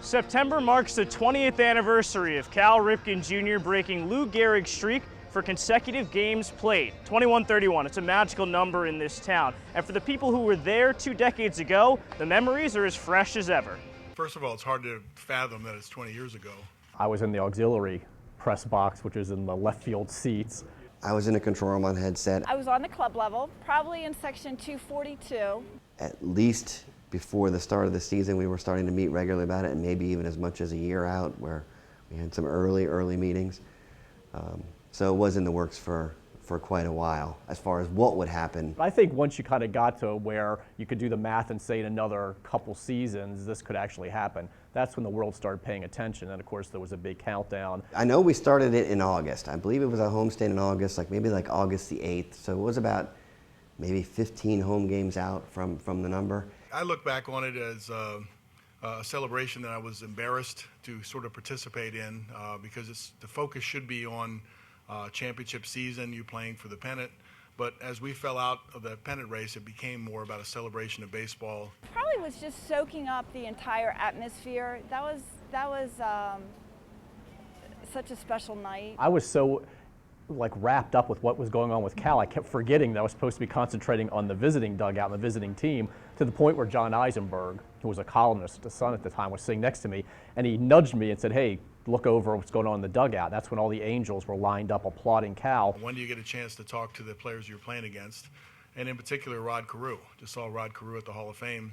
September marks the 20th anniversary of Cal Ripken Jr. breaking Lou Gehrig's streak for consecutive games played. 2131, it's a magical number in this town. And for the people who were there 2 decades ago, the memories are as fresh as ever. First of all, it's hard to fathom that it's 20 years ago. I was in the auxiliary press box, which is in the left field seats. I was in a control room on headset. I was on the club level, probably in section 242. At least before the start of the season, we were starting to meet regularly about it, and maybe even as much as a year out, where we had some early meetings. So it was in the works for quite a while as far as what would happen. I think once you kind of got to where you could do the math and say in another couple seasons this could actually happen, that's when the world started paying attention. And of course there was a big countdown. I know we started it in August. I believe it was a homestand in August, maybe August the 8th. So it was about maybe 15 home games out from the number. I look back on it as a celebration that I was embarrassed to sort of participate in because the focus should be on championship season, you playing for the pennant. But as we fell out of the pennant race, it became more about a celebration of baseball. Probably was just soaking up the entire atmosphere. That was such a special night. I was so wrapped up with what was going on with Cal, I kept forgetting that I was supposed to be concentrating on the visiting dugout and the visiting team, to the point where John Eisenberg, who was a columnist at the Sun at the time, was sitting next to me, and he nudged me and said, "Hey, look over what's going on in the dugout." That's when all the Angels were lined up applauding Cal. When do you get a chance to talk to the players you're playing against? And in particular, Rod Carew. Just saw Rod Carew at the Hall of Fame.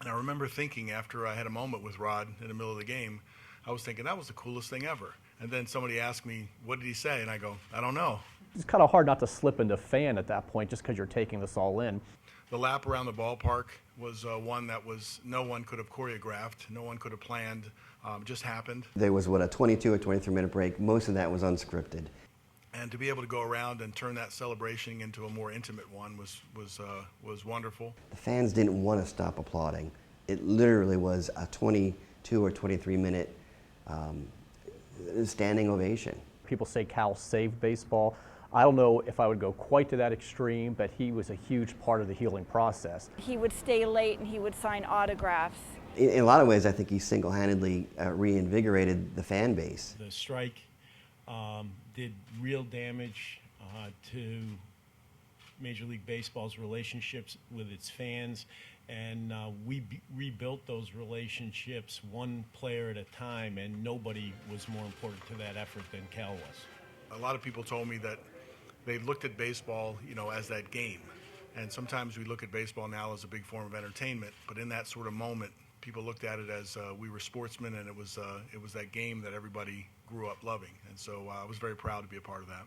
And I remember thinking, after I had a moment with Rod in the middle of the game, I was thinking that was the coolest thing ever. And then somebody asked me, what did he say? And I go, I don't know. It's kind of hard not to slip into fan at that point just because you're taking this all in. The lap around the ballpark was one that no one could have choreographed, no one could have planned, just happened. There was, a 22 or 23-minute break. Most of that was unscripted. And to be able to go around and turn that celebration into a more intimate one was wonderful. The fans didn't want to stop applauding. It literally was a 22 or 23-minute standing ovation. People say Cal saved baseball. I don't know if I would go quite to that extreme, but he was a huge part of the healing process. He would stay late and he would sign autographs. In a lot of ways, I think he single-handedly reinvigorated the fan base. The strike did real damage to Major League Baseball's relationships with its fans, and we rebuilt those relationships one player at a time, and nobody was more important to that effort than Cal was. A lot of people told me that they looked at baseball, as that game. And sometimes we look at baseball now as a big form of entertainment, but in that sort of moment, people looked at it as we were sportsmen, and it was that game that everybody grew up loving. And so I was very proud to be a part of that.